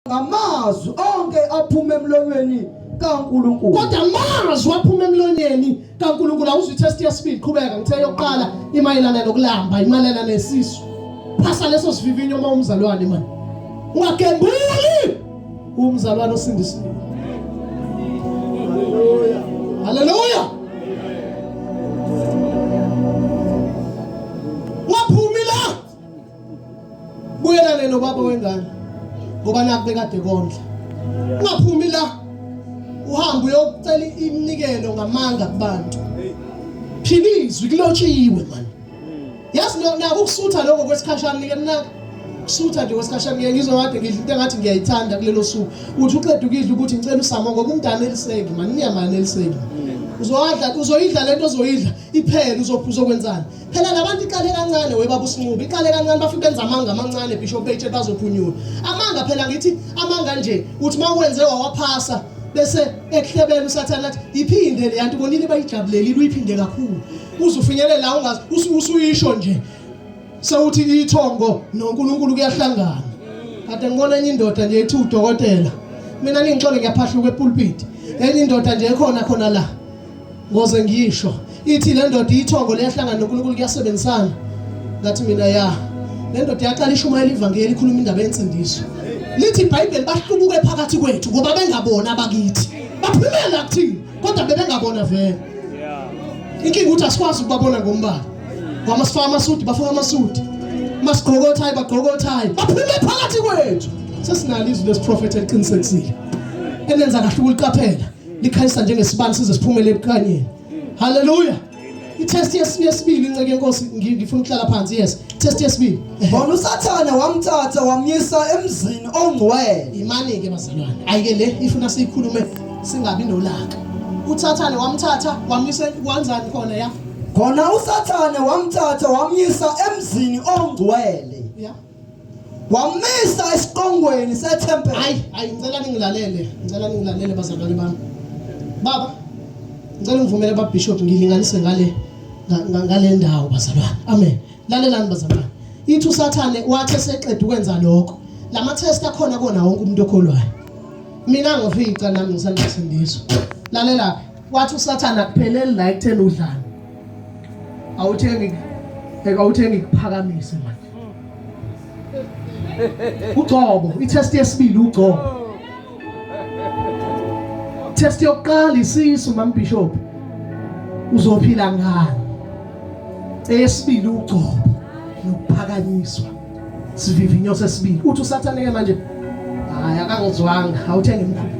ngamazwi onke aphuma emlonyeni kaNkulunkulu. Kodwa amazwi aphuma emlonyeni kaNkulunkulu awuzwi test yesibili qhubeka ngithe yokuqala imayelana nokulamba imayelana nesisu. Phasa leso sivivinyo uma umzalwane manje. Ungagembuli umzalwane osindisiwe. Haleluya. Haleluya. Waphumila. Buyelane nobaba wengane. Ngoba nakube kade kondla. Ungaphumi la. Uhamba uyocela iminikelo ngamanga kubantu. Philizwe kulotshiwe man. Yazi nako ukusutha lokho kwesikhashana nike naka. Kusutha nje kwesikhashana ngeke ngizokade ngidla into engathi ngiyayithanda kulelo suku. Uthi uqeda ukidla ukuthi ngicela usama ngoba umntana eliseki man inyama eliseki. Uzoyidla lento ozoyidla iphele uzokwenzana. Phela labantu iqale kancane webaba uSincubi iqale kancane bafike benza amanga amancane Bishop H bazophunyula. Amanga phela ngithi amanga nje uthi mawenze wawaphasa bese ekuhlebela uSathane athi iphinde le yantu bonile bayijabulelile uyiphinde kakhulu. Uzufinyelela la ungazi usuyisho nje. Sewuthi ithongo noNkulunkulu kuyahlangana. Kade ngibona enye indoda nje ethi udokotela. Mina ngingixole ngiyaphahluka epulpit. Enye indoda nje khona la. Ngoze ngisho ithi le ndoda ithongo liyahlangana noNkulunkulu kuyasebenzisana ngathi mina ya le ndoda yaqala ishumayela ivangeli ikhuluma indaba yensindiso lithi iBhayibheli bahlubuke phakathi kwethu ngoba bengabona abakithi baphumela kuthini kodwa bebengabona vele inkinga ukuthi asikwazi ukubabona ngombala ngoba sifaka amasuti bafaka amasuti masigqokothayi bagqokothayi baphume phakathi kwethu sesinalo izwi lesiprofeti eliqinisekisile enenza kahle ukuliqaphela likhanyisa njengesibani size siphumele ebukhanyeni. Haleluya. Itest yesibili inceke inkosi ngifuna ukuhlala phansi yes. Test yesibili. Bona uSathane wamthatha wamyisa emzini ongcwele. Imani ke bazalwane. Ayike le ifuna siyikhulume singabi nolaka. uSathane wamthatha wamyisa kwanzani khona ya? Khona uSathane wamthatha wamyisa emzini ongcwele. Ya. Wamisa esiqongweni sethempeli. Hayi ngicela ningilalele bazalwane bami. Baba ngicela ngivumele baBishop ngilinganise ngale ndawo bazalwane. Amen. Lalelani bazalwane. Ithi uSathane wathi eseqeda ukwenza lokho. Lama test akhona kona wonke umuntu okholwayo. Mina ngofica nami ngisandisindiso. Lalela wathi uSathane akupheleli la ekutheni udlana. Awuthengi kuphakamise manje. Ugcobo itest yesibili ugcobo. Test yokuqala isisu maBishop uzophila ngani esibili ugcobo nokuphakanyiswa sivivinyo sesibili uthi uSathane ke manje hayi akangizwanga awuthenge imkhulu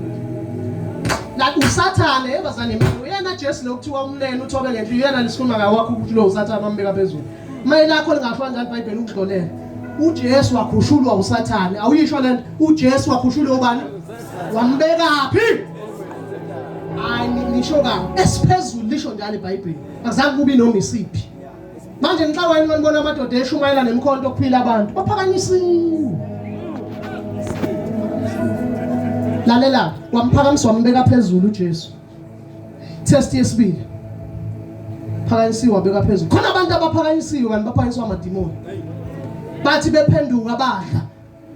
la uSathane ebazane mina uyena Jesu lokuthiwa umlene uthobe ngenhliziyo uyena lesikhuluma ngakwakho ukuthi lo uSathane ambeka phezulu maye lakho lingafana njalo iBhayibheli ungixolele uJesu wakhushulwa uSathane awuyisho lento uJesu wakhushulwa ubani wambekaphi hayi nisho ka esiphezulu lisho njalo iBhayibheli akuzange kube noma isiphi manje nixaweni manibona amadoda eshumayela nemkhonto okuphila abantu baphakanyisiwe lalela wamphakamisa wambeka phezulu uJesu test yesibili phakanyisiwe wabeka phezulu khona abantu abaphakanyisiwe kanti baphakanyiswa amadimoni bathi bephenduka badla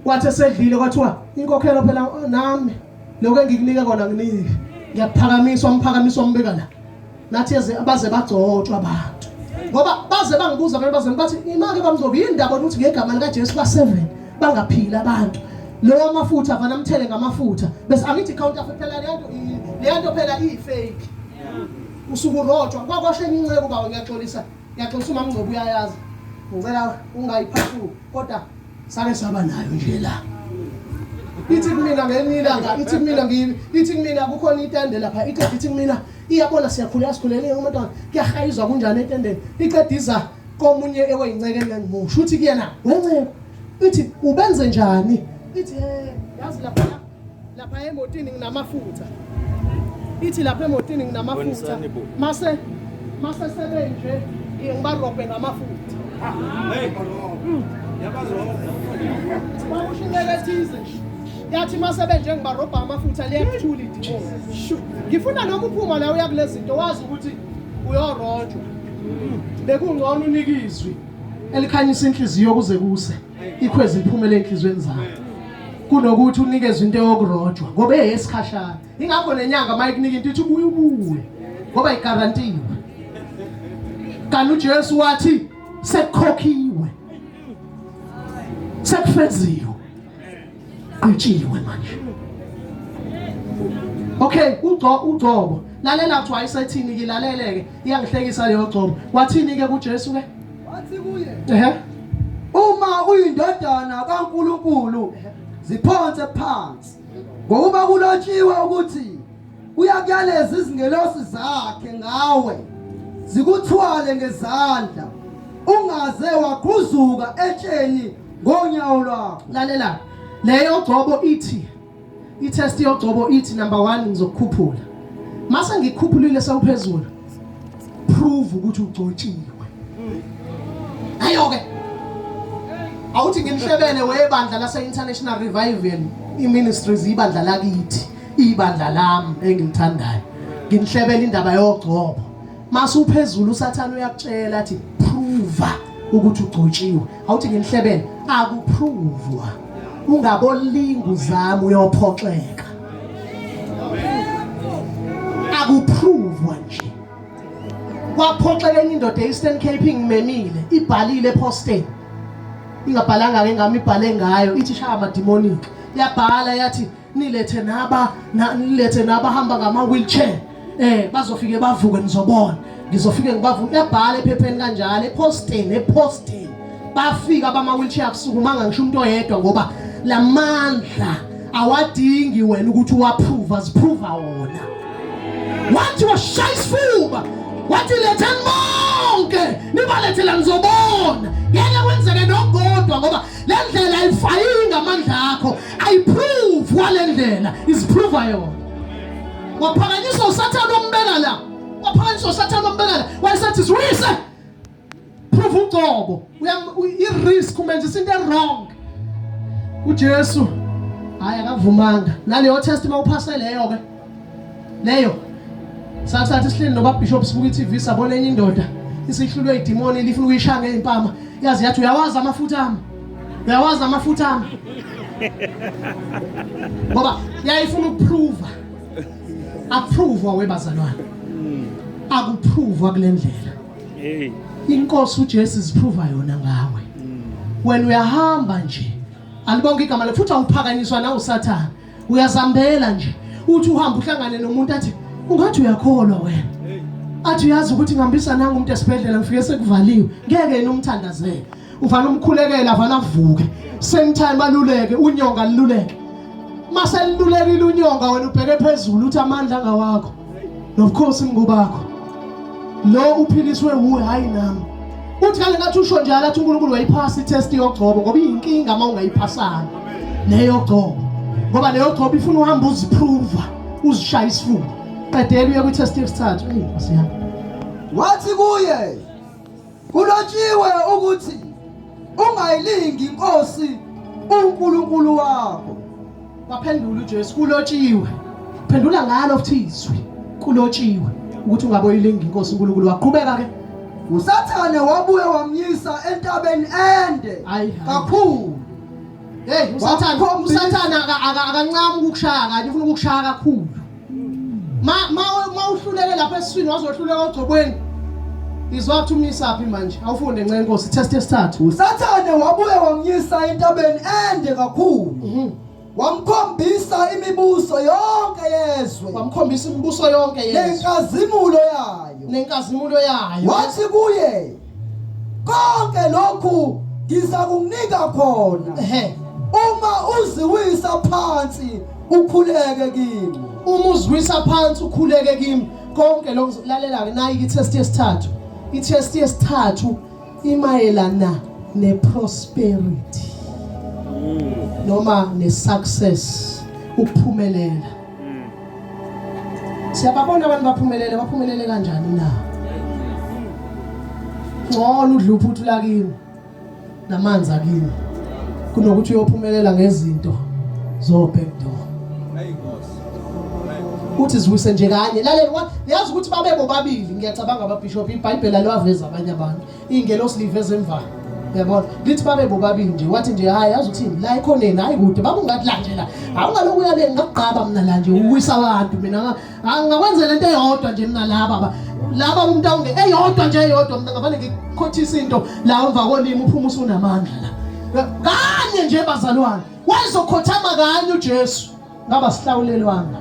wathi esedlile kwathiwa inkokhelo phela nami lokho engikunika kona nginike ngiyaphakamiswa umbeka la nathi baze bagcotshwa abantu ngoba baze bangibuza abantu bazeni bathi imali bamzobe indaba ukuthi ngegama lika Jesu ba7 bangaphila abantu lo amafutha avana amthele ngamafutha bese angithi counterfeit phela leyanto phela iyifake usuku rojwa kwakwashena inceke bawo ngiyaxolisa umama Ngcobo uyayazi ngicela ungayiphahluki kodwa sake saba nayo nje la ithi kumina ngenilanga ithi kumina kukhona itende lapha ithi kumina iyabona siyakhuleleke umuntu kuyahayizwa kunjani etendeni iqediza komunye eweyinceke engimusho uthi kuyena wenceke ithi ubenze njani ithi yazi lapha emotini nginamafutha ithi lapha emotini nginamafutha mase sebenje ngibarobhe ngamafutha Bawushilekethize yathi masebenje ngibarobha amafutha liyakuthula idimoni ngifuna noma uphuma la uya kulezi zinto wazi ukuthi uyorojwa bekungcono unikizwi elikhanyisa inhliziyo kuze kuse ikhwezi liphumele enhlizweni zakho kunokuthi unikezwe into yokurojwa ngoba eyesikhashana. Ingakho nenyanga mayikunika into ithi ubuye ngoba igarantiwe. Kanti uJesu wathi sekukhokhiwe. Sekufeziwe. Qitshiwe manje. Okay, uGcobo. Lalela kuthi wayisethini ke laleleke. Iyangihlekisa leyo Gcobo. Wathini ke kuJesu ke? Wathi kuye. Uma uyindodana kaNkulunkulu ziphonse phansi. Ngoba kulotshiwe ukuthi uyakuyaleza izingelosi zakhe ngawe. Zikuthwale ngezandla. Ungaze waqhuzuka etsheni ngonyawo lwakho. Lalela. Leyo Gcobo ithi itest yoGcobo ithi number 1 ngizokukhuphula. Mase ngikhuphulile sawuphezulu. Prove ukuthi ugcotshiwe. Ayo ke. Awuthi ngimhlebele webandla lase International Revival iMinistries ibandla lakithi, ibandla lami engilithandayo. Ngimhlebele indaba yoGcobo. Mase uphezulu uSathane uyakutshela athi prove ukuthi ugcotshiwe. Awuthi ngimhlebele akuprove. Ungabolingu zami uyophoxeka. Akuprove nje. Waphoxeka indoda eEastern Cape ngimemile, ibhalile eposteni. Ingabhalanga ke ngami ibhale ngayo, ithi shaya amademonic. Yabhala yathi nilethe naba hamba ngama wheelchair. Bazofike bavuke nizobona. Ngizofike ngibavuke. Yabhala ephepheni kanjalo eposteni. Bafika abama wheelchair kusukuma ngisho umuntu oyedwa ngoba lamandla awadingi wena ukuthi uwaprove aziprove wona. Wathi washaya isifuba. Wathi lethani bonke nibalethela ngizobona. Ngeke kwenzeke nokodwa ngoba le ndlela ayifayi ngamandla akho. Ayiprove wale ndlela isiprove yona. Waphakanyiswa uSathane umbeka la. Waphakanyiswa uSathane umbeka la. Wayesethi zwise. Prove uGcobo. I-risk umenza isinto wrong. uJesu hayi akavumanga. Naleyo test mawuphase leyo ke. Leyo sathatha isihlini noba bishop sibuka iTV sabona enye indoda isihlulwe idemoni lifuna ukuyishaya ngeimpama. Yazi yathi uyawazi amafutha ami. Uyawazi amafutha ami. Ngoba yayifuna ukuprove. Approve webazalwane. Akuprove kule ndlela. Inkosi uJesu isiprove yona ngawe. Wena uyahamba nje. Alibonke igama futhi awuphakanyiswa na uSathane. Uyazambela nje. Uthi uhamba uhlangane nomuntu athi ungathi uyakholwa wena. Athi uyazi ukuthi ngihambisa nanga umuntu esibhedlela ngifike sekuvaliwe. Ngeke yena umthandazele. Uvana umkhulekela avana avuke. Same time baluleke unyonga lululeke. Mase lululekile unyonga wena ubheke phezulu uthi amandla ngawakho. Nobukhosi ngubakho. Lo uphiliswe uwe hayi nami. Uthi kale ngathi usho njalo athi uNkulunkulu wayiphasa itest yoGcobo ngoba iyinkinga uma ungayiphasanga. Leyo Gcobo. Ngoba leyo Gcobo ifuna uhamba uziprove, uzishaya isifuba. Qedela uye kwitest yesithathu. Asiyami. Wathi kuye kulotshiwe ukuthi ungayilingi inkosi uNkulunkulu wakho. Waphendula uJesu kulotshiwe. Phendula ngalo futhi kulotshiwe ukuthi ungaboyilingi inkosi uNkulunkulu waqhubeka ke. uSathane wabuye wamyisa entabeni ende kakhulu. Hey uSathane akancama ukukushaya kanje ufuna ukukushaya kakhulu. Ma uhluleke lapha esiswini wazohluleka uGcobweni. Izwa ukuthi umyisaphi manje awufunde ncenye inkosi test yesithathu. uSathane wabuye wamyisa entabeni ende kakhulu. Wamkhombisa imibuso yonke yezwe. Wamkhombisa imibuso yonke yezwe. Nenkazimulo yayo. Wathi kuye konke lokhu ngizakunika khona. Uma uziwisa phansi ukhuleke kimi. Uma uziwisa phansi ukhuleke kimi. Konke lokho lalela ke nayi itest yesithathu. Itest yesithathu imayelana neprosperity. Noma nesuccess ukuphumelela. Siyababona abantu baphumelele kanjani na? Ngcono udla uphuthu lakini namanzi akini kunokuthi uyophumelela ngezinto zo-back door. Uthi ziwise nje kanye. Lalela yazi ukuthi babebo babili ngiyacabanga ababishop iBhayibheli alwaveza abanye abantu. Ingelosi liveza emva. Yabona lithi babe bobabili nje wathi nje hayi yazi ukuthini la ikhoneni hayi kude babungathi la nje la awungaloku uyale ngaqaba mina la nje uwisa abantu mina angakwenza lento eyodwa nje mina laba umuntu awunge eyodwa nje eyodwa mina ngavane ngikhothisa into la emva kolimi uphuma usunamandla la kanye nje bazalwane wayezokhothama kanye uJesu ngaba sihlawulelwanga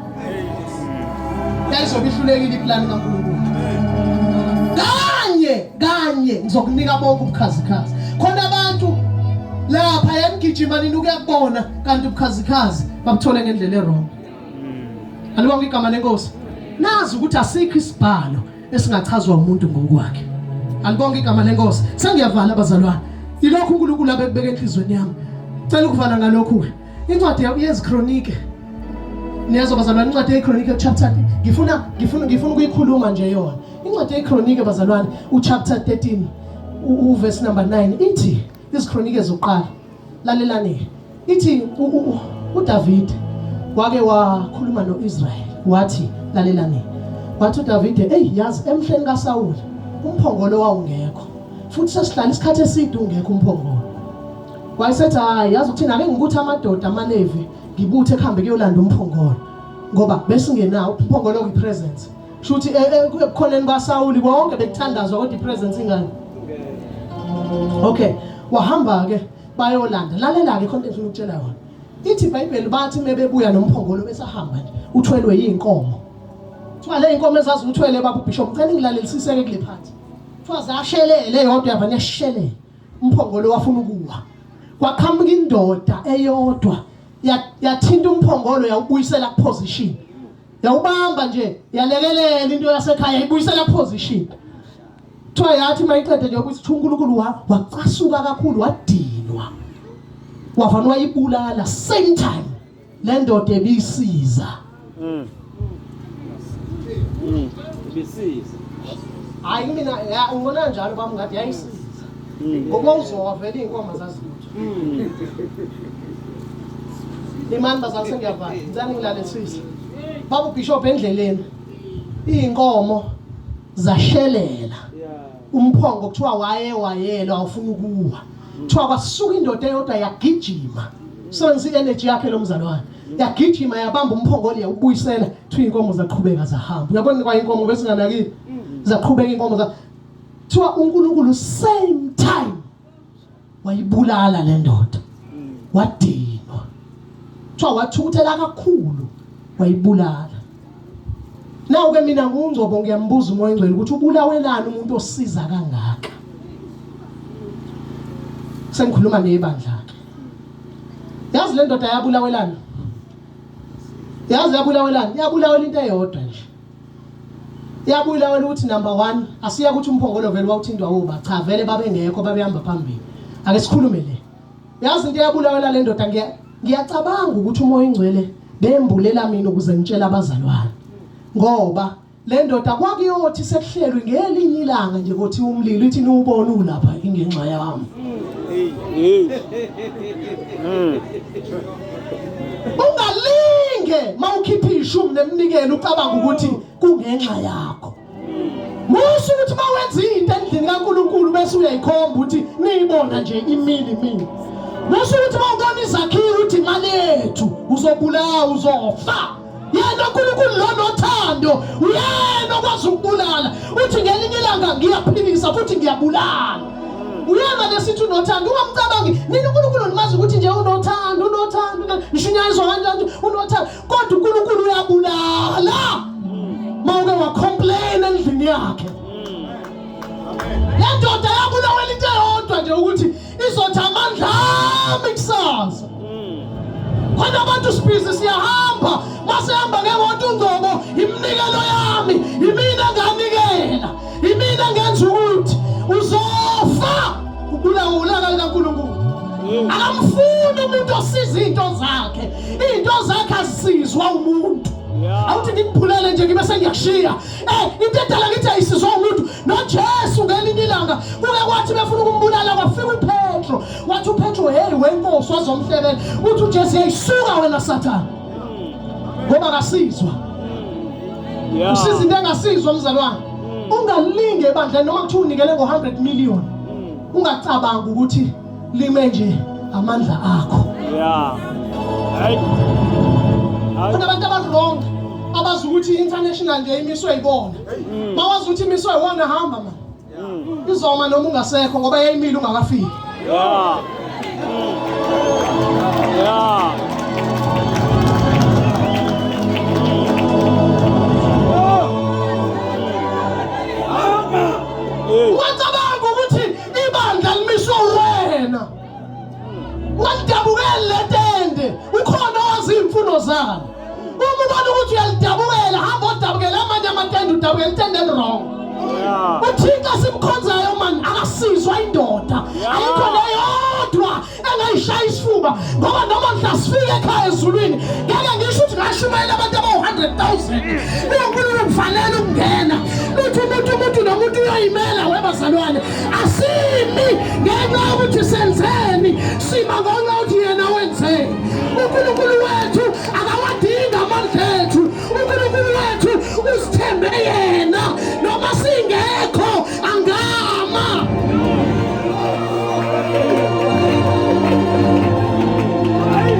yayizobihlulekile iplan kaNkulunkulu kanye ngizokunika bonke ubukhazikhazi khona abantu lapha yangijima nini ukuyabona kanti ubukhazikhazi babuthole ngendlela errong alibonke igama lenkosi nazi ukuthi asikho isibhalo esingachazwa umuntu ngokwakhe alibonke igama lenkosi sengiyavala abazalwane ilokhu uNkulunkulu abekubeka enhlizweni yami cela ukuvala ngalokhu incwadi yezikronike niyazo bazalwane incwadi yezikronike chapter ngifuna ukuyikhuluma nje yona incwadi yezikronike bazalwane uchapter 13 uverse number 9 ithi izikronike zokuqala lalelani ithi uDavid wake wakhuluma noIsrael wathi lalelani wathi uDavid yazi emhleni kaSawuli umphongolo wawungekho futhi sesihlala isikhathi eside ungekho umphongolo wayesethi hayi yazi ukuthina ake ngikuthi amadoda amaLevi ngibuthe kuhambe kuyolanda umphongolo ngoba besingenawo umphongolo kuyipresence shuthi ekukhoneni kaSawuli bonke bekuthandazwa kodwa ipresence ingani okay wahamba ke bayolanda lalela ke content ngifuna ukutshela yona ithi iBhayibheli bathi mebebuya nomphongolo besahamba nje uthwelwe yinkomo kuthiwa le inkomo ezazi uthwele baba uBishop ngicela ngilalelisiseke kule phansi kuthiwa zashelele yodwa yavane yashelele umphongolo wafuna ukuwa kwaqhamuka indoda eyodwa yathinta umphongolo yawubuyisela kuposition yawubamba nje yalekelela into yasekhaya ibuyisela kuposition kuthiwa yathi mayiqede nje ukuthi uNkulunkulu wacasuka kakhulu wadinwa wavana wayibulala same time le ndoda ebisiza ibisiza hayi mina ngibona njalo bami ngathi yayisiza ngoba uzowavela inkomo zazilutho imani bazali sengiyavala ngizani ngilalelisisa baba uBishop endleleni inkomo zashelela umphongo kuthiwa wayelwa awufuna ukuwa kuthiwa kwasuka indoda eyodwa yagijima sonke i-energy yakhe lo mzalwane yagijima yabamba umphongolo yawubuyisela kuthiwa inkomo zaqhubeka zahamba uyabona kwa inkomo besinganakile zaqhubeka inkomo kuthiwa uNkulunkulu same time wayibulala le ndoda wadinwa kuthiwa wathukuthela kakhulu wayibulala nawu ke mina ngungcobo ngiyambuza umoya engcwele ukuthi ubulawelana umuntu osiza kangaka sengikhuluma nebandla yazi le ndoda yabulawelana yabulawela into eyodwa nje yabulawela ukuthi number 1 asiya ukuthi umphongolo vele wawuthindwa uba cha vele babengekho babehamba phambili ake sikhulume le yazi into yabulawela le ndoda ngiyacabanga ukuthi umoya engcwele bembulela mina ukuze ngitshela abazalwane ngoba le ndoda kwakuyothi sekuhlelwe ngelinye ilanga nje ukuthi umlilo ithi niwubona ulapha ingenxa yami ungalinge mawukhipha ishumi nemnikelo ucabanga ukuthi kungenxa yakho musu ukuthi mawenza into endlini kaNkulunkulu bese uyayikhomba ukuthi niyibona nje imini musu ukuthi mawubona izakhiwo uthi imali yethu uzobulawa uzofa yena uNkulunkulu lo nothando uyena okwazi ukubulala uthi ngelinye ilanga ngiyaphilisa futhi ngiyabulala uyena lesithi unothando ungamcabangi nini uNkulunkulu nimazi ukuthi nje unothando nishunyayizwa kanjani unothando kodwa uNkulunkulu uyabulala mawuke wacomplain endlini yakhe le ndoda yabulawela into eyodwa nje ukuthi izothi amandla ami kusasa khona abantu sibhizi siyahamba masihamba ngemoto uNgcobo iminikelo yami imina nganikela imina ngenza ukuthi uzofa ubulawula kaNkulunkulu akamfuni umuntu osiza into zakhe asizwa umuntu awuthi ngikuphulele nje ngibe sengiyakushiya into edala ngithi ayisizwa umuntu noJesu ngelinye ilanga kuke kwathi befuna ukumbulala kwafika uPetro wathi uPetro hey wenkosi wazomhlebela uthi uJesu yayisuka wena Sathane ngoba kasizwa usiza into engasizwa mzalwane ungalinge ebandleni noma kuthiwa unikele ngo100 million ungacabanga ukuthi lime nje amandla akho. Yeah. Hayi. Kunabantu abawrong abazi ukuthi international nje imiswe ibona. Mawazi ukuthi imiswe iwona hamba man. Izoma noma ungasekho ngoba yayimile ungakafiki. Yeah. Yeah. Ungacabanga ukuthi ibandla limiswe wena. Walidabukela letende ukhona owazi imfuno zakhe. Uma ubona ukuthi uyalidabukela hamba odabukela amanye amatende udabukela itende wrong. Uthixo simkhonzayo man akasizwa indoda. Ayikho leyodwa engayishaya isifuba ngoba noma ngisafike ekhaya ezulwini ngeke ngisho ukuthi ngashumayela abantu abawu100,000. UNkulunkulu kufanele ukungena. Luthi umuntu nomuntu uyoyimela webazalwane. Asimi ngenxa yokuthi senzeni sima ngonxa ukuthi yena wenzeni. uNkulunkulu wethu akawadinga amandla ethu. uNkulunkulu wethu usithembe yena noma singekho angama.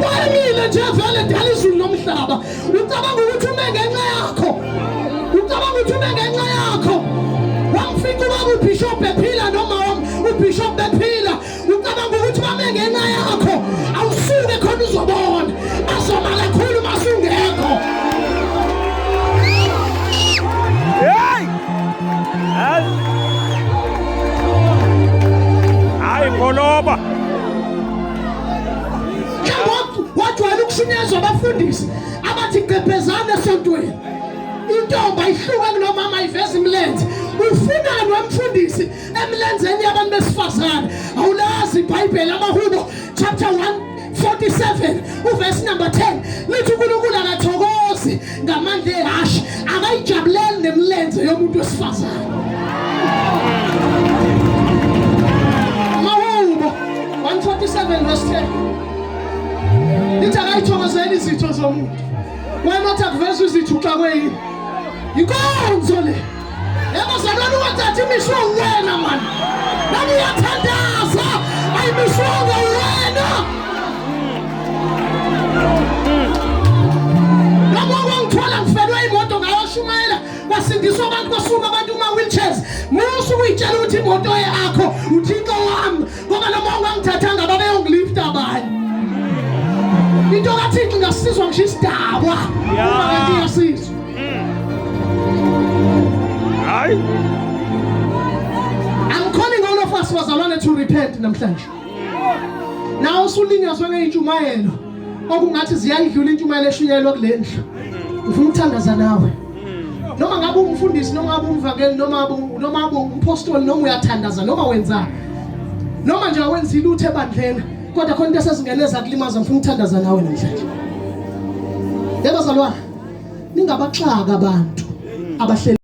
Wayimile nje vele dala izulu nomhlaba. Ucabanga ukuthi ume ngenxa yakho. Ucabanga ukuthi ume ngenxa yakho. Wamfika ubaba uBishop ephila noma uBishop ephila. Ucabanga ukuthi bame ngenxa yakho. Awusuke khona uzobona. Bazoma kakhulu masungekho. Hey! Hayi kholoba. Wajwayela ukushunyezwa abafundisi abathi qephezana esontweni. Intombi ayihluka kunomama iveza imilenze. Ufunani wemfundisi emilenzeni yabantu besifazane. Awulazi iBhayibheli amaHubo chapter 147 uverse number 10 lithi uNkulunkulu akathokozi ngamandla ehashe akayijabuleli nemilenze yomuntu wesifazane. amaHubo 147 verse 10 lithi akayithokozeli izitho zomuntu. Wena othi akuveza izitho uxakwe inkonzo le. Yebo salona ungathathi imisho wena man. Nami uyathandaza ayimishoga wena. Nabo ngithola ngifelwe imoto ngayoshumayela kwasindiswa abantu kwasuma abantu wheelchairs. Musu uyitshela ukuthi imoto yakho uThixo wami ngoba noma ungangithathanga babeyongilifta abanye. Into kaThixo ngasizwa ngisho isidabwa. Uma kanti yasizwa. Hayi. I'm calling all of us bazalwane to repent namhlanje. Nawe usulinyazwe ngeintshumayelo okungathi ziyayidlula intshumayelo eshunyelwa kulendlu. Ufuna ukuthandaza nawe. Noma ngabe umfundisi noma ngabe umvangeli noma ngabe umpostoli noma uyathandaza noma wenzani. Noma nje awenza ilutho ebandleni kodwa khona into esezingeneza kulimaza ngifuna ukuthandaza nawe namhlanje. Yebo bazalwane ningabaxaka abantu abahleli